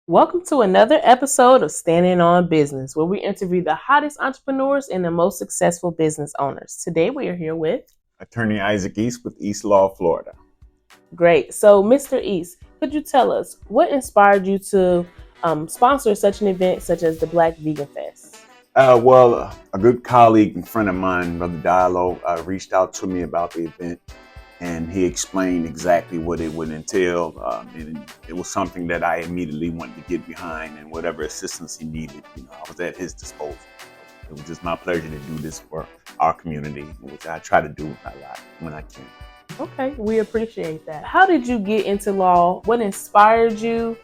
Welcome to another episode of Standin On Business, where we interview the hottest entrepreneurs and the most successful business owners. Today we are here with Attorney Isaac East with East Law, Florida. Great. So, Mr. East, could you tell us what inspired you to sponsor such an event such as the Black Vegan Fest? Well, a good colleague and friend of mine, Brother Diallo, reached out to me about the event, and he explained exactly what it would entail. And it was something that I immediately wanted to get behind, and whatever assistance he needed, I was at his disposal. It was just my pleasure to do this for our community, which I try to do a lot when I can. Okay, we appreciate that. How did you get into law? What inspired you?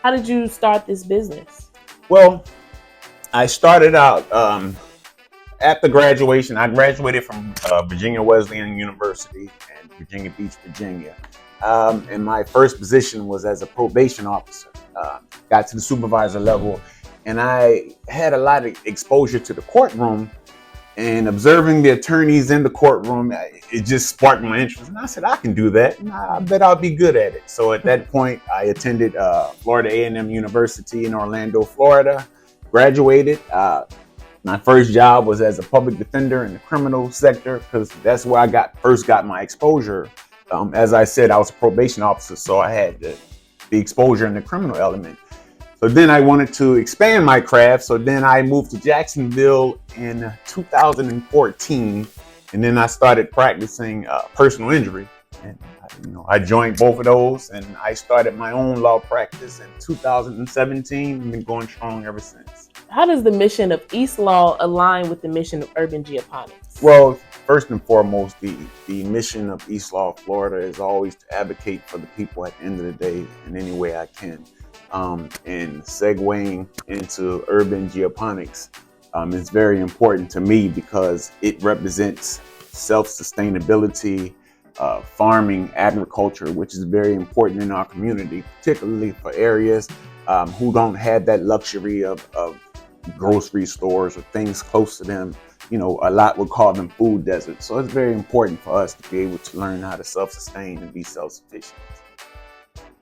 How did you start this business? Well, I started out after graduation. I graduated from Virginia Wesleyan University in Virginia Beach, Virginia. And my first position was as a probation officer. Got to the supervisor level, and I had a lot of exposure to the courtroom. And observing the attorneys in the courtroom, it just sparked my interest. And I said, I can do that. I bet I'll be good at it. So at that point, I attended Florida A&M University in Orlando, Florida, graduated. My first job was as a public defender in the criminal sector, because that's where I first got my exposure. As I said, I was a probation officer, so I had the exposure in the criminal element. So then I wanted to expand my craft. So then I moved to Jacksonville in 2014, and then I started practicing personal injury. And I joined both of those, and I started my own law practice in 2017. I've been going strong ever since. How does the mission of East Law align with the mission of Urban Geoponics? Well, first and foremost, the mission of East Law, Florida is always to advocate for the people at the end of the day in any way I can. And segueing into urban geoponics is very important to me because it represents self-sustainability, farming, agriculture, which is very important in our community, particularly for areas who don't have that luxury of grocery stores or things close to them. A lot would call them food deserts. So it's very important for us to be able to learn how to self-sustain and be self-sufficient.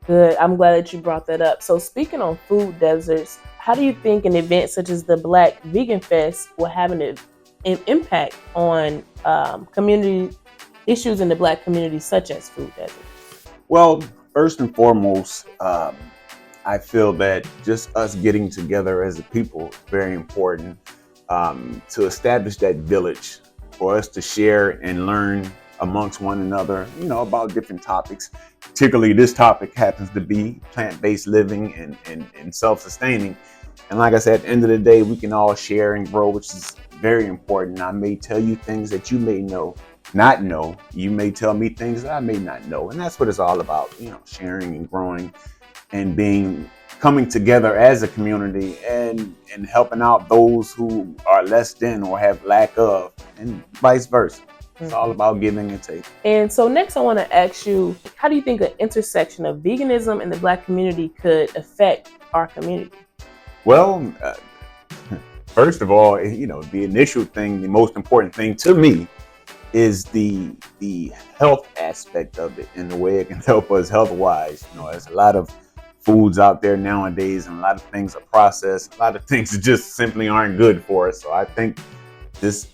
Good. I'm glad that you brought that up. So speaking on food deserts, how do you think an event such as the Black Vegan Fest will have an impact on community issues in the Black community, such as food deserts? Well, first and foremost, I feel that just us getting together as a people is very important to establish that village for us to share and learn amongst one another, about different topics. Particularly this topic happens to be plant-based living and self-sustaining. And like I said, at the end of the day, we can all share and grow, which is very important. I may tell you things that you may not know. You may tell me things that I may not know. And that's what it's all about, sharing and growing and coming together as a community and helping out those who are less than or have lack of, and vice versa. It's all about giving and taking. And so next I want to ask you, how do you think an intersection of veganism and the Black community could affect our community? Well, first of all, the initial thing, the most important thing to me is the health aspect of it and the way it can help us health-wise. There's a lot of foods out there nowadays, and a lot of things are processed. A lot of things just simply aren't good for us. So I think this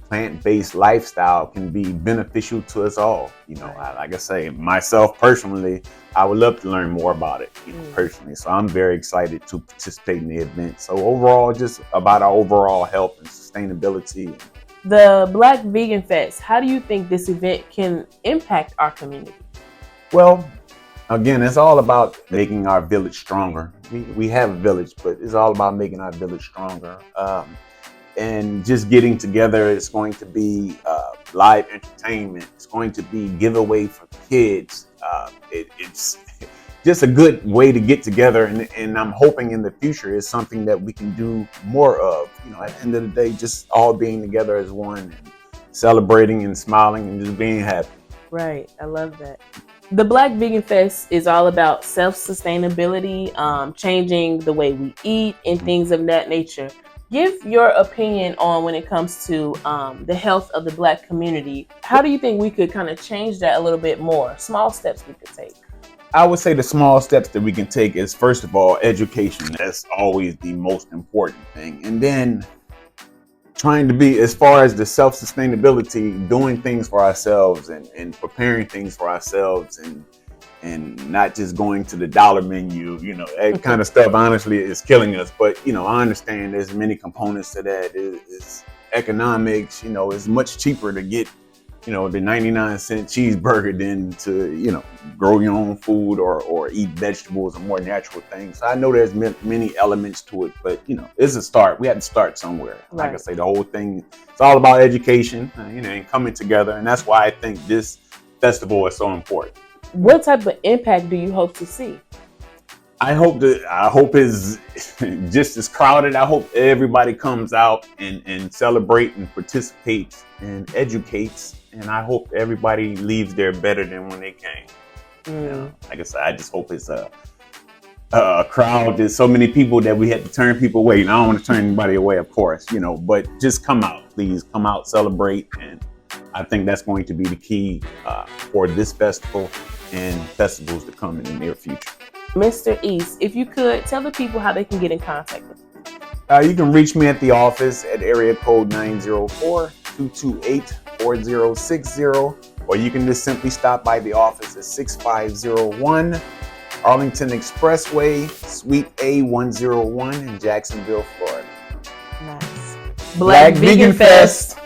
plant-based lifestyle can be beneficial to us all. Like I say, myself personally, I would love to learn more about it, personally. So I'm very excited to participate in the event. So overall, just about our overall health and sustainability. The Black Vegan Fest, how do you think this event can impact our community? Well, again, it's all about making our village stronger. We have a village, but it's all about making our village stronger. And just getting together. It's going to be live entertainment. It's going to be giveaway for kids. It's just a good way to get together. And I'm hoping in the future is something that we can do more of. At the end of the day, just all being together as one, and celebrating and smiling and just being happy. Right. I love that. The Black Vegan Fest is all about self-sustainability, changing the way we eat and things of that nature. Give your opinion on when it comes to the health of the Black community. How do you think we could kind of change that a little bit more? Small steps we could take. I would say the small steps that we can take is, first of all, education. That's always the most important thing. And then trying to be, as far as the self-sustainability, doing things for ourselves and preparing things for ourselves and not just going to the dollar menu, that kind of stuff honestly is killing us. But, I understand there's many components to that. It's economics, it's much cheaper to get, the 99-cent cheeseburger than to, grow your own food or eat vegetables or more natural things. So I know there's many elements to it, but, it's a start. We had to start somewhere. Right. Like I say, the whole thing, it's all about education, and coming together. And that's why I think this festival is so important. What type of impact do you hope to see? I hope it's just as crowded. I hope everybody comes out and celebrate and participates and educates. And I hope everybody leaves there better than when they came. Like I said, I just hope it's a crowd. There's so many people that we had to turn people away. And I don't want to turn anybody away, of course, but just come out, please come out, celebrate. And I think that's going to be the key for this festival and festivals to come in the near future. Mr. East, if you could tell the people how they can get in contact with you. You can reach me at the office at area code 904-228-4060, or you can just simply stop by the office at 6501 Arlington Expressway, Suite A101 in Jacksonville, Florida. Nice. Black Vegan Fest.